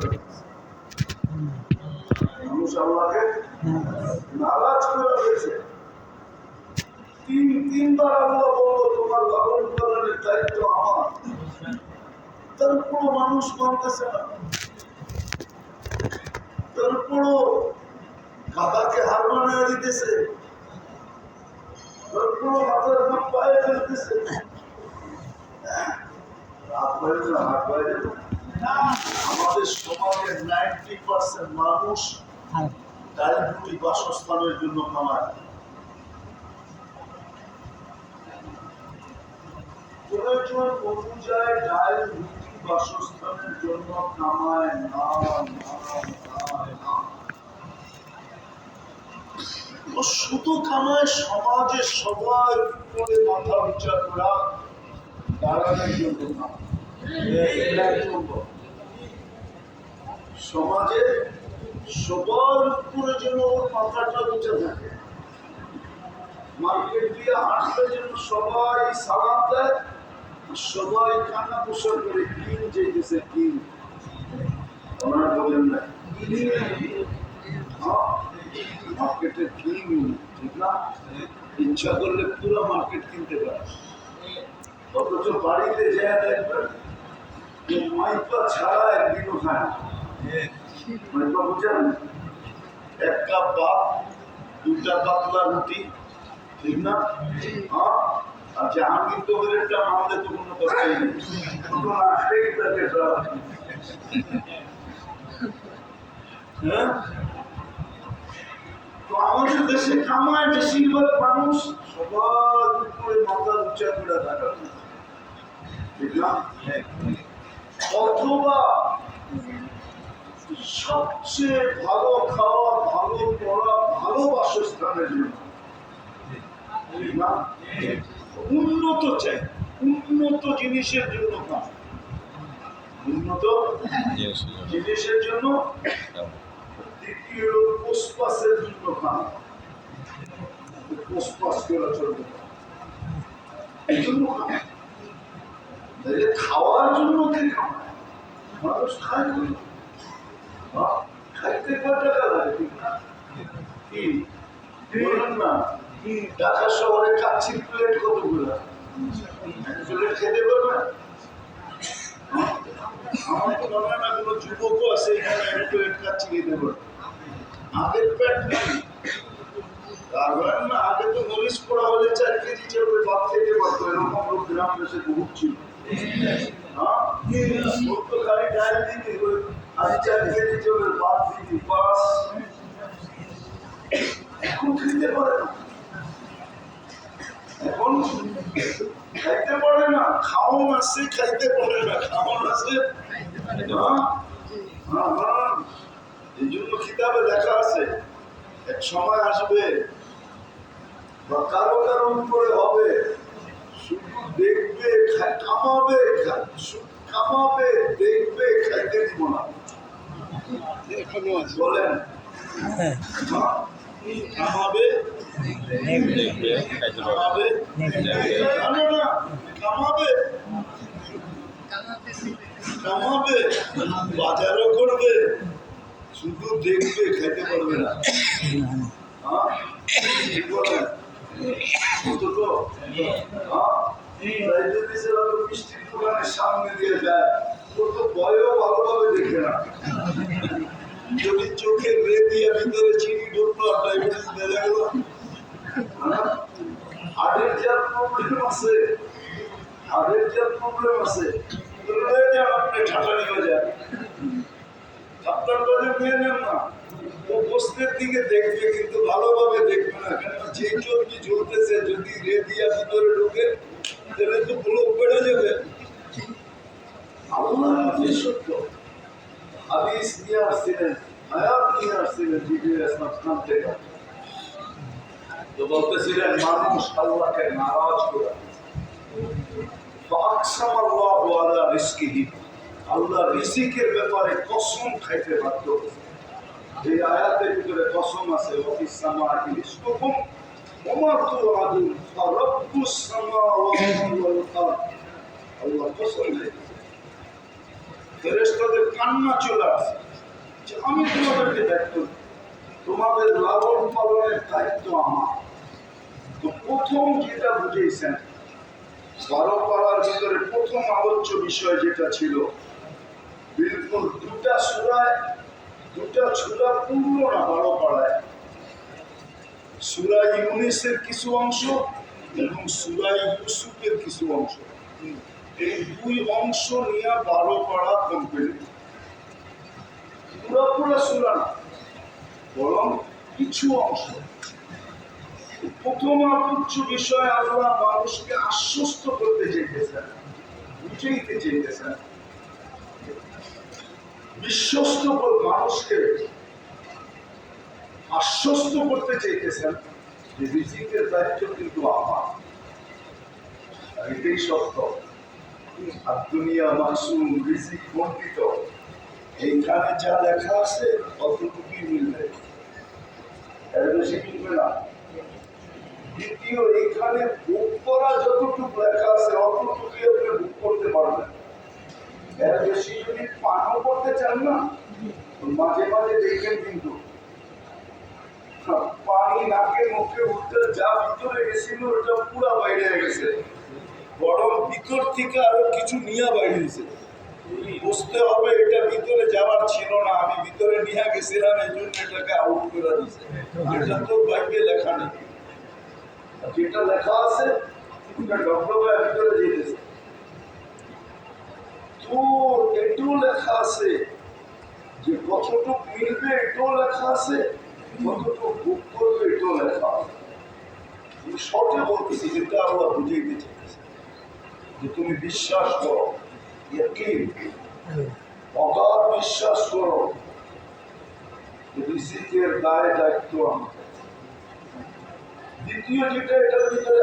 করে দিয়েছে। মানুষ আল্লাহকে নারাজ করে দিয়েছে। তিনবার আল্লাহ বলল তোমার লালন পালনের দায়িত্ব আমার, তারপরও মানুষ মানতেছে না। তারপরও গাধাকে হার বানিয়ে দিতেছে, তারপরও মাথার ঘাম পায়ে ফেলতেছে। আমাদের সমাজের 90% মানুষ ডাল রুটি বাসস্থানের জন্য কামায়। প্রয়োজন অনুযায়ী ডাল রুটি বাসস্থানের জন্য কামায় না। ও শুধু কামায় সমাজে সবার উপরে মাথা উঁচা করা দাঁড়ানোর জন্য না। সমাজে সবার উপরে যেন ওর মাথাটা উঁচা থাকে। মার্কেট দিয়ে হাঁটলে যেন সবাই সালাম দেয়, সবাই কান্না কুসা করে কিন যেতেছে কিন। ওনারা বলেন না মার্কেটের কিন, ঠিক না? ইচ্ছা করলে পুরো মার্কেট কিনতে পারে, অথচ বাড়িতে যায় দেখবেন মাইপা ছাড়া একদিনও খায় না। মাইপা বুঝেন? এক কাপ ভাত, দুটা পাতলা রুটি, ঠিক না? হ্যাঁ, আর জাহাঙ্গীর তবরেরটা আমাদের তো কোনো কথাই নেই। হ্যাঁ, তো আমাদের দেশে কামায় বেশিরভাগ মানুষ সবার উপরে মাথা উঁচা করে থাকা, ঠিক না? অথবা সবচেয়ে ভালো খাওয়া, ভালো পড়া, ভালো বাসস্থানের জন্য, ঠিক না? উন্নত চাই, উন্নত জিনিসের জন্য কাজ, উন্নত জিনিসের জন্য। দ্বিতীয় পোস্টপাসের জন্য কাজ, পোস্টপাস করা চলবে এই জন্য কাজ। খাওয়ার জন্য কে খাওয়ায়? মানুষ খায় খাইতে কয় টাকা লাগে, ঠিক না? কি বলুন না, ঢাকা শহরে কাচ্ছির প্লেট কতগুলো? প্লেট খেতে পারবেন? আমার তো মনে হয় না কোনো যুবকও আছে এখানে এক প্লেট কাচ্ছি খেতে পারবে। আগের পেট নেই, তার না আগে তো মরিচ পড়া হলে 4 কেজি চাউলের ভাত খেতে পারতো, এরকম লোক গ্রাম দেশে বহুত ছিল। খালি ডাল দিবি, আর 4 কেজি চাউলের ভাত দিবি, বাস। এখন খেতে পারে না, এখন খাইতে পারে না। খাওন আছে, খাইতে পারে না। খাওন আছে, এই জন্য কিতাবে লেখা আছে এক সময় আসবে বা কারো কারো উপরে হবে, শুধু দেখবে কামাবে, কামাবে দেখবে, খাইতে দিব না। বলেন কামাবে কামাবে কামাবে কামাবে, বাজারও করবে, শুধু দেখবে, খাইতে পারবে না। মিষ্টির দোকানের সামনে দিয়ে যায়, ও তো ভয়ও ভালোভাবে দেখে না। যদি চোখে রে দিয়ে ভিতরে চিনি ঢুকলো আর ডায়াবেটিস বেড়ে গেল, হার্টের যার প্রবলেম আছে, হার্টের যার প্রবলেম আছে, আপনি ঠাটা নিয়ে যান, আপনার কাছে নিয়ে নেন না। ও গোস্তের দিকে দেখবে কিন্তু ভালোভাবে দেখবে না, কেন যে চর্বি ঝুলতেছে যদি রে দিয়া ভিতরে ঢুকে তাহলে তো ব্লক বেড়ে যাবে। আল্লাহ সত্য হাদিস নিয়ে আসছিলেন, আয়াত নিয়ে আসছিলেন জিবরিল থেকে, তো বলতেছিলেন মানুষ আল্লাহকে নারাজ করে আল্লাহ রিজিকের ব্যাপারে কসম খাইতে বাধ্য। এই আয়াতের ভিতরে কসম আছে, আল্লাহ কসম ফেরেশতাদের কান্না চলে আসে যে আমি তোমাদেরকে দায়িত্ব দিই, তোমাদের লালন পালনের দায়িত্ব আমার। তো প্রথম যেটা বুঝেছেন 12 পারার ভিতরে প্রথম আলোচ্য বিষয় যেটা ছিল, বিলকুল দুটা সূরা পূর্ণ না 12 পারায়, সূরা ইউনূসের কিছু অংশ এবং সূরা ইউসুফের কিছু অংশ, এই দুই অংশ নিয়ে 12 পারা কমপ্লিট। পুরো সূরা না, বরং কিছু অংশ। প্রথম আলোচ্য বিষয় আল্লাহ মানুষকে আশ্বস্ত করতে চাইতেছেন, বুঝাইতে চাইতেছেন, বিশ্বস্ত মানুষকে আশ্বস্ত করতে চাইতেছেন যে রিজিকের দায়িত্ব কিন্তু আমার। এটাই সত্য। আর দুনিয়া মাসুম, রিজিক বন্টিত, এইখানে যা লেখা আছে অতটুকুই মিলবে, এর বেশি মিলবে না। দ্বিতীয়, এখানে ভোগ করা যতটুকু লেখা আছে অতটুকুই আপনি ভোগ করতে পারবেন। এর বেশি যদি পানও করতে চান না, মাঝে মাঝে দেখেন কিন্তু পানি নাকে মুখে উঠতে যা ভিতরে গেছিল ওটা পুরা বাইরে গেছে, বরং ভিতর থেকে আরো কিছু নিয়ে বাইরে গেছে। বুঝতে হবে এটা ভিতরে যাওয়ার ছিল না, আমি ভিতরে নিয়ে গেছিলাম, এই জন্য এটাকে আউট করে দিচ্ছে। এটা তো বাইকে লেখা নেই, যেটা লেখা আছে ওটা ডক্টরের ভিতরে যেতেছে। তো এটাও লেখা আছে যে কতটুকু মিলবে, এটাও লেখা আছে, কতটুকু ভোগ করবে এটাও লেখা আছে। শর্টে বলতেছি, যেটা আমরা বুঝিয়ে দিচ্ছি যে তুমি বিশ্বাস করো, অগাধ বিশ্বাস করো, রিজিকের দায় দায়িত্ব আমার। দ্বিতীয় যেটা এটার ভিতরে